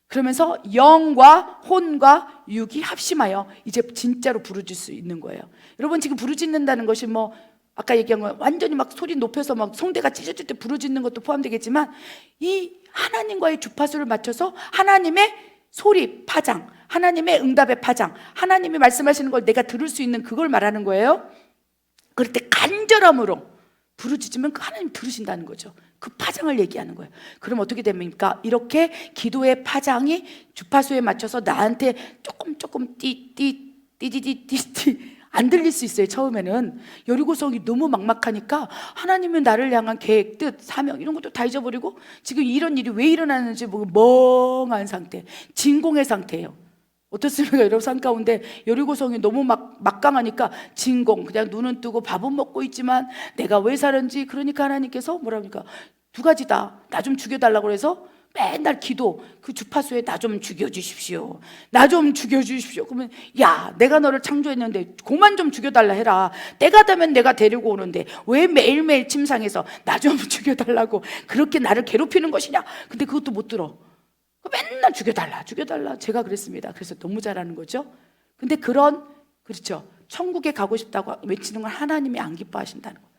A: 그러면서 영과 혼과 육이 합심하여 이제 진짜로 부르짖을 수 있는 거예요. 여러분 지금 부르짖는다는 것이 뭐 아까 얘기한 거 완전히 막 소리 높여서 막 성대가 찢어질 때 부르짖는 것도 포함되겠지만 이 하나님과의 주파수를 맞춰서 하나님의 소리 파장, 하나님의 응답의 파장, 하나님이 말씀하시는 걸 내가 들을 수 있는 그걸 말하는 거예요. 그럴 때 간절함으로 부르짖으면 그 하나님 들으신다는 거죠. 그 파장을 얘기하는 거예요. 그럼 어떻게 됩니까? 이렇게 기도의 파장이 주파수에 맞춰서 나한테 조금 띠띠띠띠띠띠 안 들릴 수 있어요. 처음에는 여리고성이 너무 막막하니까 하나님은 나를 향한 계획, 뜻, 사명 이런 것도 다 잊어버리고 지금 이런 일이 왜 일어나는지 모르고 멍한 상태, 진공의 상태예요. 어떻습니까? 여러분 삶 가운데 여리고성이 너무 막강하니까 진공, 그냥 눈은 뜨고 밥은 먹고 있지만 내가 왜 사는지. 그러니까 하나님께서 뭐랍니까? 두 가지다. 나 좀 죽여달라고 그래서 맨날 기도, 그 주파수에 나 좀 죽여주십시오. 나 좀 죽여주십시오. 그러면 야, 내가 너를 창조했는데 그만 좀 죽여달라 해라. 때가 되면 내가 데리고 오는데 왜 매일매일 침상에서 나 좀 죽여달라고 그렇게 나를 괴롭히는 것이냐. 근데 그것도 못 들어. 맨날 죽여달라. 제가 그랬습니다. 그래서 너무 잘하는 거죠. 근데 그렇죠, 천국에 가고 싶다고 외치는 건 하나님이 안 기뻐하신다는 거예요.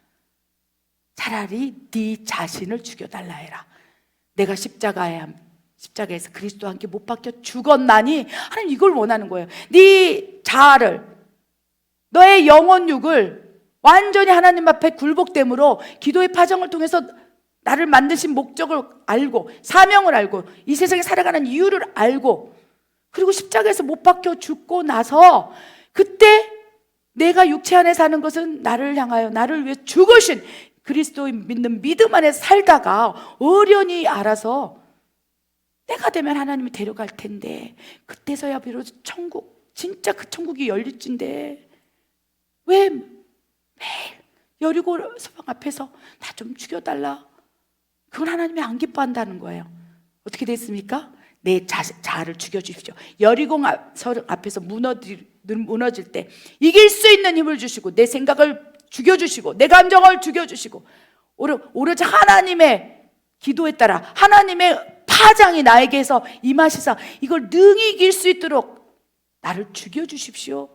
A: 차라리 네 자신을 죽여달라 해라. 내가 십자가에서 그리스도와 함께 못 박혀 죽었나니 하나님 이걸 원하는 거예요. 네 자아를, 너의 영혼육을 완전히 하나님 앞에 굴복됨으로 기도의 파정을 통해서 나를 만드신 목적을 알고 사명을 알고 이 세상에 살아가는 이유를 알고 그리고 십자가에서 못 박혀 죽고 나서 그때 내가 육체 안에 사는 것은 나를 향하여 나를 위해 죽으신 그리스도의 믿는 믿음 안에 살다가 어련히 알아서 때가 되면 하나님이 데려갈 텐데 그때서야 비로소 천국 진짜 그 천국이 열릴진데 왜 매일 여리고 서방 앞에서 나 좀 죽여달라. 그건 하나님이 안 기뻐한다는 거예요. 어떻게 됐습니까? 내 자아를 죽여주십시오. 여리고 성 앞에서 무너질 때 이길 수 있는 힘을 주시고 내 생각을 죽여주시고 내 감정을 죽여주시고 오로지 하나님의 기도에 따라 하나님의 파장이 나에게서 임하시사 이걸 능히 이길 수 있도록 나를 죽여주십시오.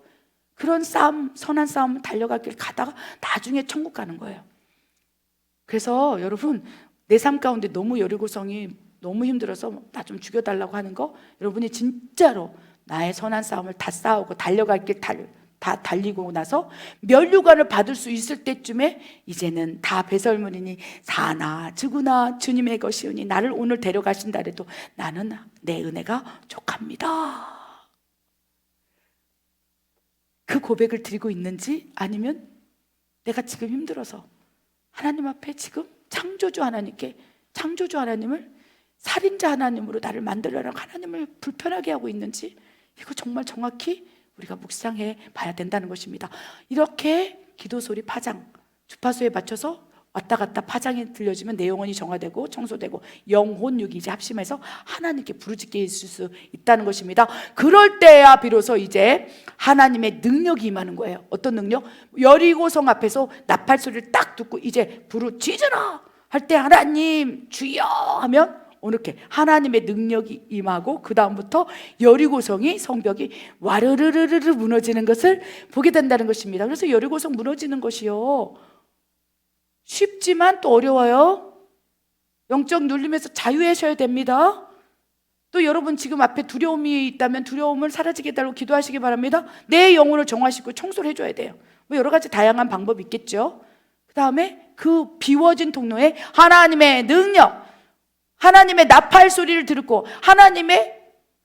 A: 그런 싸움, 선한 싸움 달려가길 가다가 나중에 천국 가는 거예요. 그래서 여러분 내 삶 가운데 너무 여리고성이 너무 힘들어서 나 좀 죽여달라고 하는 거, 여러분이 진짜로 나의 선한 싸움을 다 싸우고 달려갈 길 다 달리고 나서 면류관을 받을 수 있을 때쯤에 이제는 다 배설물이니 사나 죽으나 주님의 것이오니 나를 오늘 데려가신다 해도 나는 내 은혜가 족합니다. 그 고백을 드리고 있는지, 아니면 내가 지금 힘들어서 하나님 앞에 지금 창조주 하나님을 살인자 하나님으로 나를 만들려는 하나님을 불편하게 하고 있는지, 이거 정말 정확히 우리가 묵상해 봐야 된다는 것입니다. 이렇게 기도 소리 파장, 주파수에 맞춰서 왔다 갔다 파장이 들려지면 내 영혼이 정화되고 청소되고 영혼 육이 이제 합심해서 하나님께 부르짖게 있을 수 있다는 것입니다. 그럴 때야 비로소 이제 하나님의 능력이 임하는 거예요. 어떤 능력? 여리고성 앞에서 나팔 소리를 딱 듣고 이제 부르짖으라 할 때 하나님 주여 하면 이렇게 하나님의 능력이 임하고 그 다음부터 여리고성이 성벽이 와르르르르 무너지는 것을 보게 된다는 것입니다. 그래서 여리고성 무너지는 것이요, 쉽지만 또 어려워요. 영적 눌림에서 자유하셔야 됩니다. 또 여러분 지금 앞에 두려움이 있다면 두려움을 사라지게 해달라고 기도하시기 바랍니다. 내 영혼을 정화시키고 청소를 해줘야 돼요. 뭐 여러 가지 다양한 방법이 있겠죠. 그 다음에 그 비워진 통로에 하나님의 능력, 하나님의 나팔 소리를 듣고 하나님의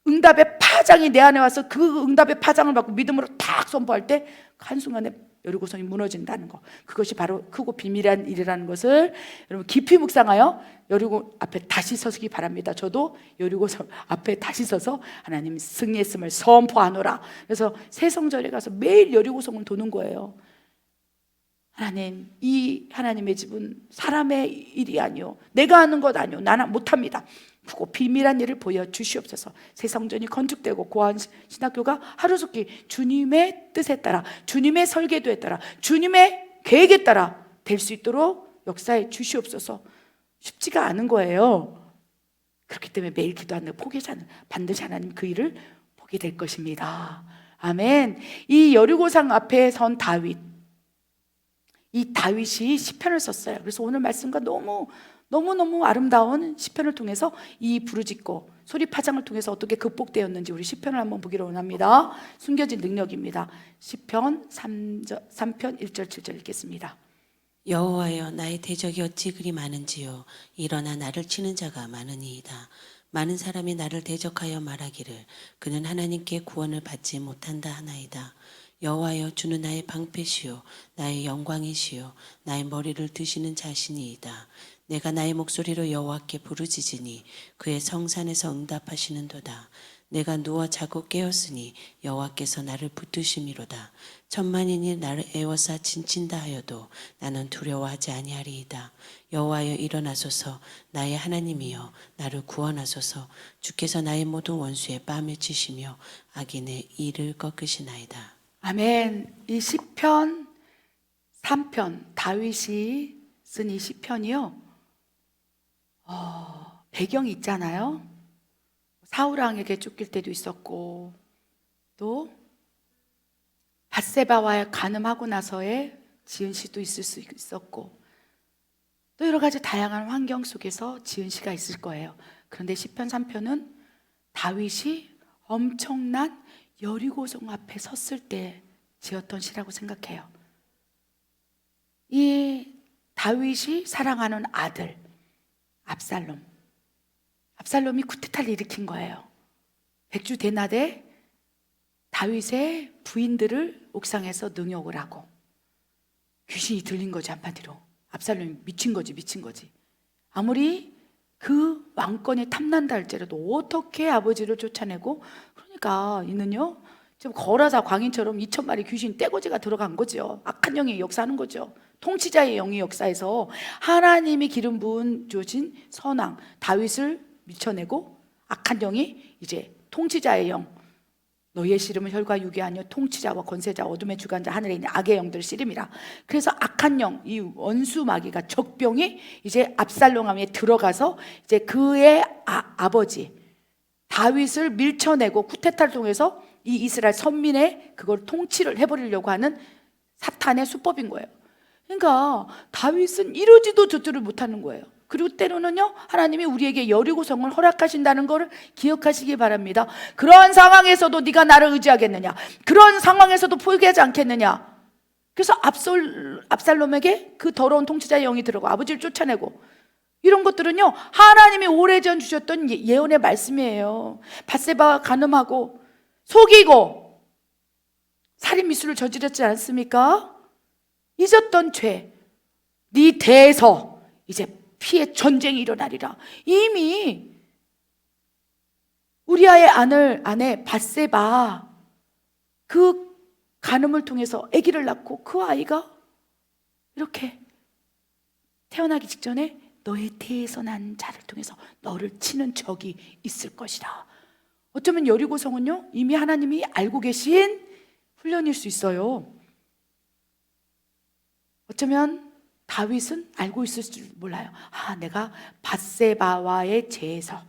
A: 응답의 파장이 내 안에 와서 그 응답의 파장을 받고 믿음으로 탁 선포할 때 한순간에 여리고성이 무너진다는 거, 그것이 바로 크고 비밀한 일이라는 것을 여러분 깊이 묵상하여 여리고 앞에 다시 서기 바랍니다. 저도 여리고성 앞에 다시 서서 하나님 승리했음을 선포하노라. 그래서 새 성전에 가서 매일 여리고성을 도는 거예요. 하나님, 이 하나님의 집은 사람의 일이 아니요, 내가 하는 것 아니요, 나는 못합니다. 크고 비밀한 일을 보여주시옵소서. 새 성전이 건축되고 고아원 신학교가 하루속히 주님의 뜻에 따라, 주님의 설계도에 따라, 주님의 계획에 따라 될 수 있도록 역사해 주시옵소서. 쉽지가 않은 거예요. 그렇기 때문에 매일 기도하는 포기하지 않는, 반드시 하나님 그 일을 보게 될 것입니다. 아멘. 이 여리고성 앞에 선 다윗, 이 다윗이 시편을 썼어요. 그래서 오늘 말씀과 너무너무 아름다운 시편을 통해서 이 부르짖고 소리 파장을 통해서 어떻게 극복되었는지 우리 시편을 한번 보기로 원합니다. 숨겨진 능력입니다. 시편 3편 1절 7절 읽겠습니다.
B: 여호와여, 나의 대적이 어찌 그리 많은지요. 일어나 나를 치는 자가 많으니이다. 많은 사람이 나를 대적하여 말하기를 그는 하나님께 구원을 받지 못한다 하나이다. 여호와여, 주는 나의 방패시요 나의 영광이시요 나의 머리를 드시는 자신이이다. 내가 나의 목소리로 여호와께 부르짖으니 그의 성산에서 응답하시는도다. 내가 누워 자고 깨었으니 여호와께서 나를 붙드심이로다. 천만인이 나를 애워싸 진친다 하여도 나는 두려워하지 아니하리이다. 여호와여, 일어나소서. 나의 하나님이여, 나를 구원하소서. 주께서 나의 모든 원수의 뺨을 치시며 악인의 이를 꺾으시나이다.
A: 아멘. 이 시편 3편, 다윗이 쓴 이 시편이요, 배경이 있잖아요. 사울 왕에게 쫓길 때도 있었고, 또 밧세바와 간음하고 나서의 지은 시도 있을 수 있었고, 또 여러 가지 다양한 환경 속에서 지은 시가 있을 거예요. 그런데 시편 3편은 다윗이 엄청난 여리고성 앞에 섰을 때 지었던 시라고 생각해요. 이 다윗이 사랑하는 아들 압살롬이 쿠데타를 일으킨 거예요. 백주 대낮에 다윗의 부인들을 옥상에서 능욕을 하고, 귀신이 들린 거지 한마디로. 압살롬이 미친 거지. 아무리 그 왕권이 탐난다 할지라도 어떻게 아버지를 쫓아내고, 그러니까 이는요 지금 거라사 광인처럼 2,000마리 귀신 떼거지가 들어간 거죠. 악한 영이 역사하는 거죠. 통치자의 영이 역사해서 하나님이 기름 부은 주신 선왕 다윗을 밀쳐내고 악한 영이 이제 통치자의 영, 너희의 씨름은 혈과 육이 아니요 통치자와 권세자 어둠의 주관자 하늘에 있는 악의 영들 씨름이라. 그래서 악한 영, 이 원수 마귀가 적병이 이제 압살롬 왕에 들어가서 이제 그의 아버지 다윗을 밀쳐내고 쿠데타를 통해서 이 이스라엘 선민의 그걸 통치를 해버리려고 하는 사탄의 수법인 거예요. 그러니까 다윗은 이러지도 저쩌지도 못하는 거예요. 그리고 때로는요, 하나님이 우리에게 여리고성을 허락하신다는 것을 기억하시기 바랍니다. 그러한 상황에서도 네가 나를 의지하겠느냐, 그런 상황에서도 포기하지 않겠느냐. 그래서 압살롬에게 그 더러운 통치자의 영이 들어가고 아버지를 쫓아내고, 이런 것들은요 하나님이 오래전 주셨던 예언의 말씀이에요. 밧세바가 간음하고 속이고 살인 미수를 저질렀지 않습니까? 잊었던 죄, 네 대에서 이제 피해 전쟁이 일어나리라. 이미 우리아의 아내 밧세바 그 간음을 통해서 아기를 낳고 그 아이가 이렇게 태어나기 직전에 너의 태에서 난 자를 통해서 너를 치는 적이 있을 것이라. 어쩌면 여리고성은요 이미 하나님이 알고 계신 훈련일 수 있어요. 어쩌면 다윗은 알고 있을 줄 몰라요. 내가 밧세바와의 죄에서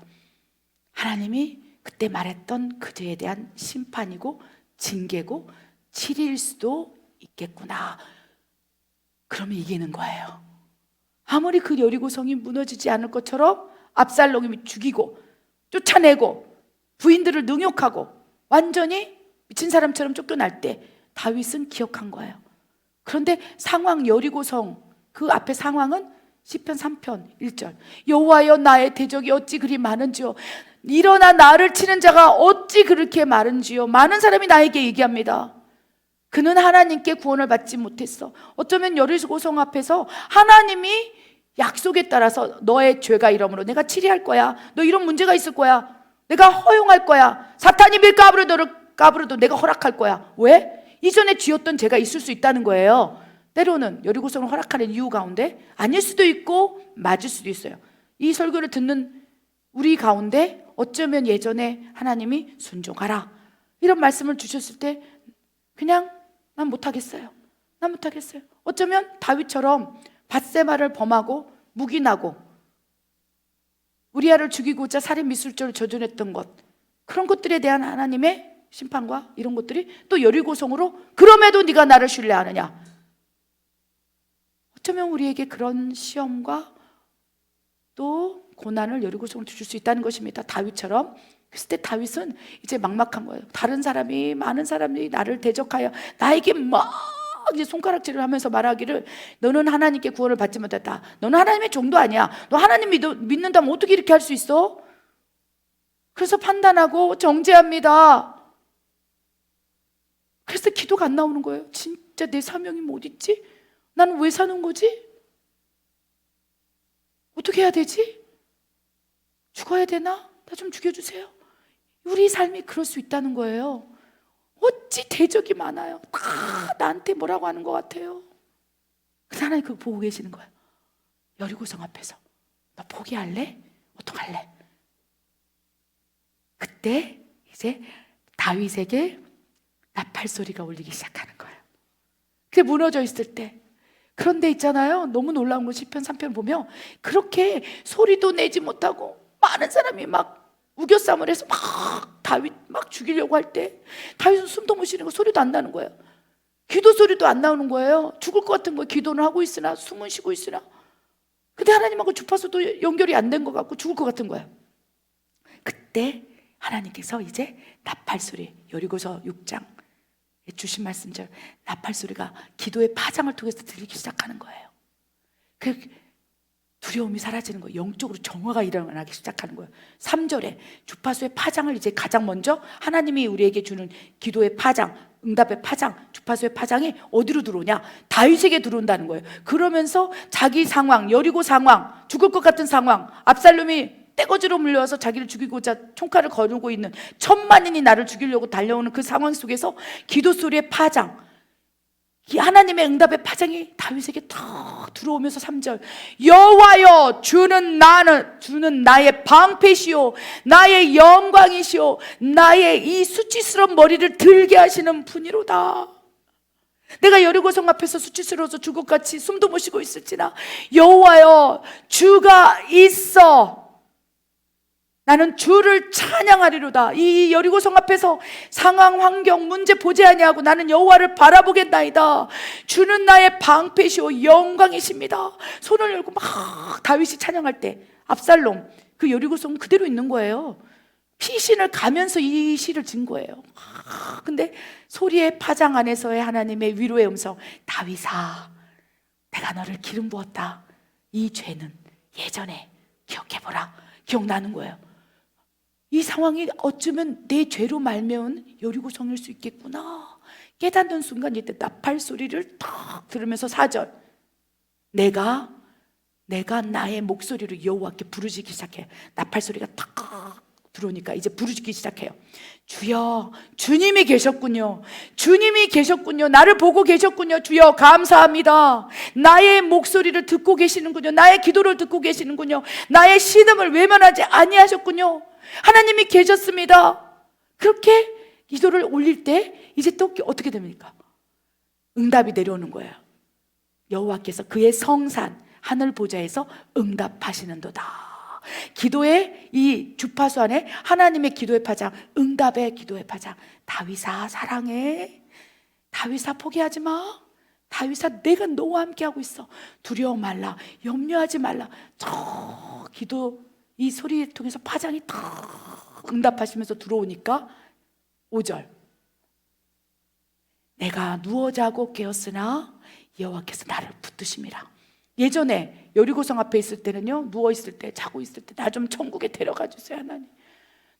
A: 하나님이 그때 말했던 그 죄에 대한 심판이고 징계고 치리일 수도 있겠구나. 그러면 이기는 거예요. 아무리 그 여리고성이 무너지지 않을 것처럼 압살롬이 죽이고 쫓아내고 부인들을 능욕하고 완전히 미친 사람처럼 쫓겨날 때 다윗은 기억한 거예요. 그런데 상황 여리고성 그 앞에 상황은 시편 3편 1절 여호와여 나의 대적이 어찌 그리 많은지요 일어나 나를 치는 자가 어찌 그렇게 많은지요. 많은 사람이 나에게 얘기합니다. 그는 하나님께 구원을 받지 못했어. 어쩌면 여리고성 앞에서 하나님이 약속에 따라서 너의 죄가 이러므로 내가 치리할 거야, 너 이런 문제가 있을 거야, 내가 허용할 거야, 사탄이 밀가부로 너를 까부려도 내가 허락할 거야. 왜? 이전에 지었던 죄가 있을 수 있다는 거예요. 때로는 여리고성을 허락하는 이유 가운데 아닐 수도 있고 맞을 수도 있어요. 이 설교를 듣는 우리 가운데 어쩌면 예전에 하나님이 순종하라 이런 말씀을 주셨을 때 그냥 난 못하겠어요. 난 못하겠어요. 어쩌면 다윗처럼 밧세바를 범하고 묵인하고 우리아를 죽이고자 살인 미술죄를 저질렀던 것, 그런 것들에 대한 하나님의 심판과 이런 것들이 또 여리고성으로 그럼에도 네가 나를 신뢰하느냐. 어쩌면 우리에게 그런 시험과 또 고난을 여리고성으로 줄 수 있다는 것입니다. 다윗처럼. 그랬을 때 다윗은 이제 막막한 거예요. 다른 사람이, 많은 사람들이 나를 대적하여 나에게 막 이제 손가락질을 하면서 말하기를 너는 하나님께 구원을 받지 못했다, 너는 하나님의 종도 아니야, 너 하나님 믿는다면 어떻게 이렇게 할 수 있어? 그래서 판단하고 정죄합니다. 그래서 기도가 안 나오는 거예요. 진짜 내 사명이 뭐 어디 있지? 나는 왜 사는 거지? 어떻게 해야 되지? 죽어야 되나? 나 좀 죽여주세요. 우리 삶이 그럴 수 있다는 거예요. 어찌 대적이 많아요. 다 나한테 뭐라고 하는 것 같아요. 하나님 그거 보고 계시는 거예요. 여리고성 앞에서 너 포기할래? 어떡할래? 그때 이제 다윗에게 나팔 소리가 울리기 시작하는 거예요. 그게 무너져 있을 때. 그런데 있잖아요, 너무 놀라운 건 시편 3편 보면 그렇게 소리도 내지 못하고 많은 사람이 막 우겨싸움을 해서 막 다윗 막 죽이려고 할 때 다윗은 숨도 못 쉬는 거, 소리도 안 나는 거예요. 기도 소리도 안 나오는 거예요. 죽을 것 같은 거예요. 기도는 하고 있으나 숨은 쉬고 있으나. 근데 하나님하고 주파수도 연결이 안 된 것 같고 죽을 것 같은 거예요. 그때 하나님께서 이제 나팔 소리, 여리고서 6장 주신 말씀처럼 나팔 소리가 기도의 파장을 통해서 들리기 시작하는 거예요. 그 두려움이 사라지는 거예요. 영적으로 정화가 일어나기 시작하는 거예요. 3절에 주파수의 파장을 이제 가장 먼저 하나님이 우리에게 주는 기도의 파장, 응답의 파장, 주파수의 파장이 어디로 들어오냐? 다윗에게 들어온다는 거예요. 그러면서 자기 상황, 여리고 상황, 죽을 것 같은 상황, 압살롬이 떼거지로 물려와서 자기를 죽이고자 총칼을 거두고 있는 천만인이 나를 죽이려고 달려오는 그 상황 속에서 기도 소리의 파장, 이 하나님의 응답의 파장이 다윗에게 탁 들어오면서 3절, 여호와여 주는 나의 방패시오 나의 영광이시오 나의 이 수치스러운 머리를 들게 하시는 분이로다. 내가 여리고성 앞에서 수치스러워서 죽을같이 숨도 못 쉬고 있을지나 여호와여 주가 있어 나는 주를 찬양하리로다. 이 여리고성 앞에서 상황 환경 문제 보지 아니하고 나는 여호와를 바라보겠나이다. 주는 나의 방패시오 영광이십니다. 손을 열고 막 다윗이 찬양할 때 압살롬 그 여리고성 그대로 있는 거예요. 피신을 가면서 이 시를 진 거예요. 근데 소리의 파장 안에서의 하나님의 위로의 음성, 다윗아 내가 너를 기름 부었다. 이 죄는 예전에 기억해보라. 기억나는 거예요. 이 상황이 어쩌면 내 죄로 말미암은 여리고성일 수 있겠구나 깨닫는 순간 이때 나팔 소리를 탁 들으면서 4절, 내가 나의 목소리로 여호와께 부르짖기 시작해요. 나팔 소리가 탁 들어오니까 이제 부르짖기 시작해요. 주여 주님이 계셨군요. 주님이 계셨군요. 나를 보고 계셨군요. 주여 감사합니다. 나의 목소리를 듣고 계시는군요. 나의 기도를 듣고 계시는군요. 나의 신음을 외면하지 아니하셨군요. 하나님이 계셨습니다. 그렇게 기도를 올릴 때 이제 또 어떻게 됩니까? 응답이 내려오는 거예요. 여호와께서 그의 성산 하늘 보좌에서 응답하시는도다. 기도의 이 주파수 안에 하나님의 기도의 파장, 응답의 기도의 파장. 다윗아 사랑해. 다윗아 포기하지 마. 다윗아 내가 너와 함께 하고 있어. 두려워 말라. 염려하지 말라. 저 기도 이 소리를 통해서 파장이 탁 응답하시면서 들어오니까 5절, 내가 누워 자고 깨었으나 여호와께서 나를 붙드심이라. 예전에 여리고성 앞에 있을 때는요, 누워 있을 때 자고 있을 때 나 좀 천국에 데려가 주세요 하나님.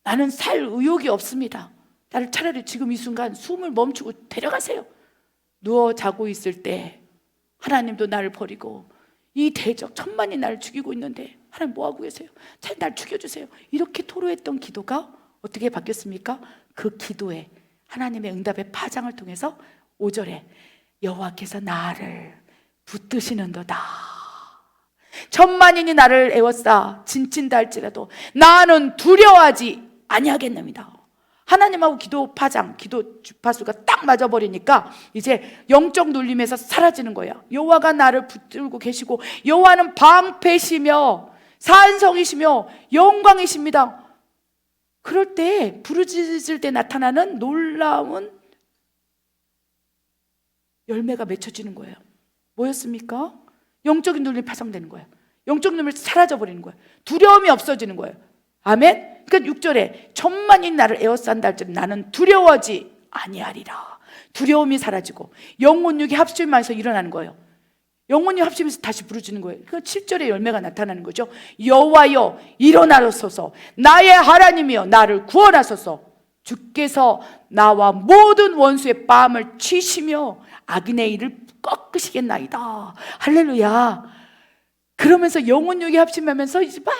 A: 나는 살 의욕이 없습니다. 나를 차라리 지금 이 순간 숨을 멈추고 데려가세요. 누워 자고 있을 때 하나님도 나를 버리고 이 대적 천만이 나를 죽이고 있는데 하나님 뭐하고 계세요? 차라리 날 죽여주세요. 이렇게 토로했던 기도가 어떻게 바뀌었습니까? 그 기도에 하나님의 응답의 파장을 통해서 5절에 여호와께서 나를 붙드시는도다. 천만인이 나를 애워싸 진친다 할지라도 나는 두려워하지 아니하겠습니다. 하나님하고 기도 파장, 기도 주파수가 딱 맞아버리니까 이제 영적 눌림에서 사라지는 거예요. 여호와가 나를 붙들고 계시고 여호와는 방패시며 산성이시며 영광이십니다. 그럴 때 부르짖을 때 나타나는 놀라운 열매가 맺혀지는 거예요. 뭐였습니까? 영적인 눌림이 파생되는 거예요. 영적 눌림이 사라져버리는 거예요. 두려움이 없어지는 거예요. 아멘? 그러니까 6절에 천만이 나를 에워싼다 할지라도 나는 두려워하지 아니하리라. 두려움이 사라지고 영혼육이 합심하면서 일어나는 거예요. 영혼이 합심해서 다시 부르짖는 거예요. 그 7절의 열매가 나타나는 거죠. 여호와여 일어나소서 나의 하나님이여 나를 구원하소서. 주께서 나와 모든 원수의 뺨을 치시며 악인의 일을 꺾으시겠나이다. 할렐루야. 그러면서 영혼육이 합심하면서 이제 막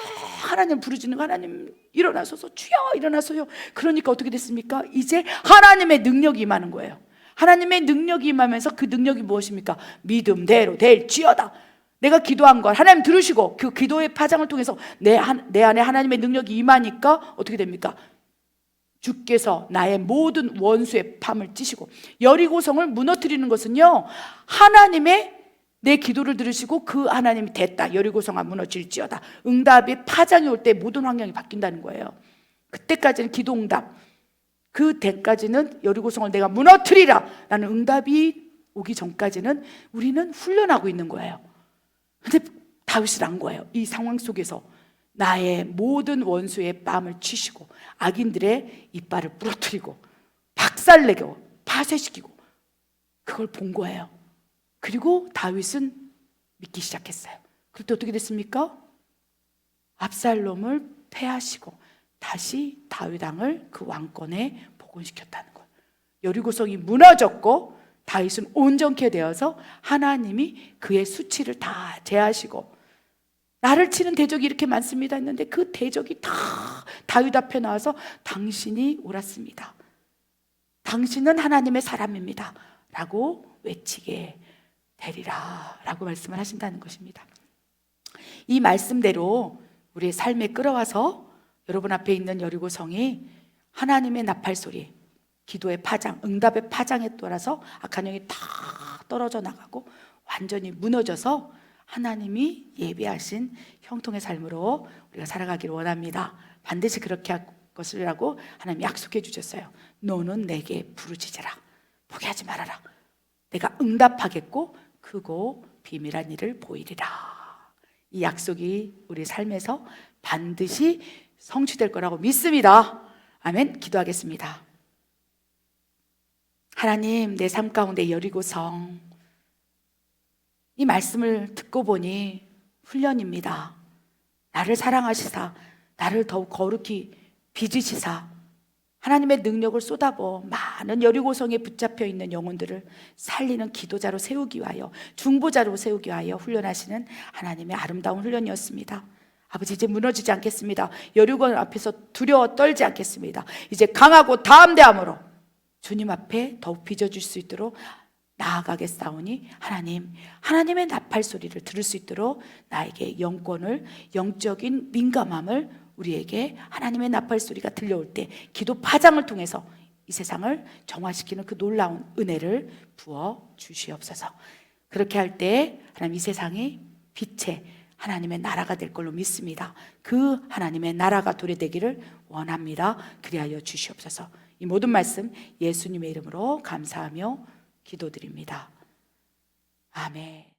A: 하나님 부르짖는 거, 하나님 일어나소서, 주여 일어나소서. 그러니까 어떻게 됐습니까? 이제 하나님의 능력이 임하는 거예요. 하나님의 능력이 임하면서 그 능력이 무엇입니까? 믿음대로 될지어다. 내가 기도한 걸 하나님 들으시고 그 기도의 파장을 통해서 내 안에 하나님의 능력이 임하니까 어떻게 됩니까? 주께서 나의 모든 원수의 팜을 찌시고. 여리고성을 무너뜨리는 것은요, 하나님의 내 기도를 들으시고 그 하나님이 됐다, 여리고성아 무너질지어다, 응답이 파장이 올 때 모든 환경이 바뀐다는 거예요. 그때까지는 기도 응답, 그 때까지는 여리고성을 내가 무너뜨리라 라는 응답이 오기 전까지는 우리는 훈련하고 있는 거예요. 근데 다윗을 안 거예요. 이 상황 속에서 나의 모든 원수의 뺨을 치시고 악인들의 이빨을 부러뜨리고 박살내고 파쇄시키고, 그걸 본 거예요. 그리고 다윗은 믿기 시작했어요. 그때 어떻게 됐습니까? 압살롬을 패하시고 다시 다윗 왕을 그 왕권에 복원시켰다는 거예요. 여리고성이 무너졌고 다윗은 온전케 되어서 하나님이 그의 수치를 다 제하시고 나를 치는 대적이 이렇게 많습니다 했는데 그 대적이 다 다윗 앞에 나와서 당신이 옳았습니다. 당신은 하나님의 사람입니다 라고 외치게 되리라 라고 말씀을 하신다는 것입니다. 이 말씀대로 우리의 삶에 끌어와서 여러분 앞에 있는 여리고성이 하나님의 나팔소리, 기도의 파장, 응답의 파장에 따라서 악한 영이 다 떨어져 나가고 완전히 무너져서 하나님이 예비하신 형통의 삶으로 우리가 살아가기를 원합니다. 반드시 그렇게 할 것이라고 하나님 약속해 주셨어요. 너는 내게 부르짖으라. 포기하지 말아라. 내가 응답하겠고 크고 비밀한 일을 보이리라. 이 약속이 우리 삶에서 반드시 성취될 거라고 믿습니다. 아멘. 기도하겠습니다. 하나님, 내 삶 가운데 여리고성, 이 말씀을 듣고 보니 훈련입니다. 나를 사랑하시사 나를 더욱 거룩히 빚으시사 하나님의 능력을 쏟아부어 많은 여리고성에 붙잡혀 있는 영혼들을 살리는 기도자로 세우기 위하여, 중보자로 세우기 위하여 훈련하시는 하나님의 아름다운 훈련이었습니다. 아버지, 이제 무너지지 않겠습니다. 여리고 앞에서 두려워 떨지 않겠습니다. 이제 강하고 담대함으로 주님 앞에 더욱 빚어줄 수 있도록 나아가겠사오니 하나님, 하나님의 나팔 소리를 들을 수 있도록 나에게 영권을, 영적인 민감함을, 우리에게 하나님의 나팔 소리가 들려올 때 기도 파장을 통해서 이 세상을 정화시키는 그 놀라운 은혜를 부어 주시옵소서. 그렇게 할 때 하나님, 이 세상이 빛의 하나님의 나라가 될 걸로 믿습니다. 그 하나님의 나라가 도래되기를 원합니다. 그리하여 주시옵소서. 이 모든 말씀 예수님의 이름으로 감사하며 기도드립니다. 아멘.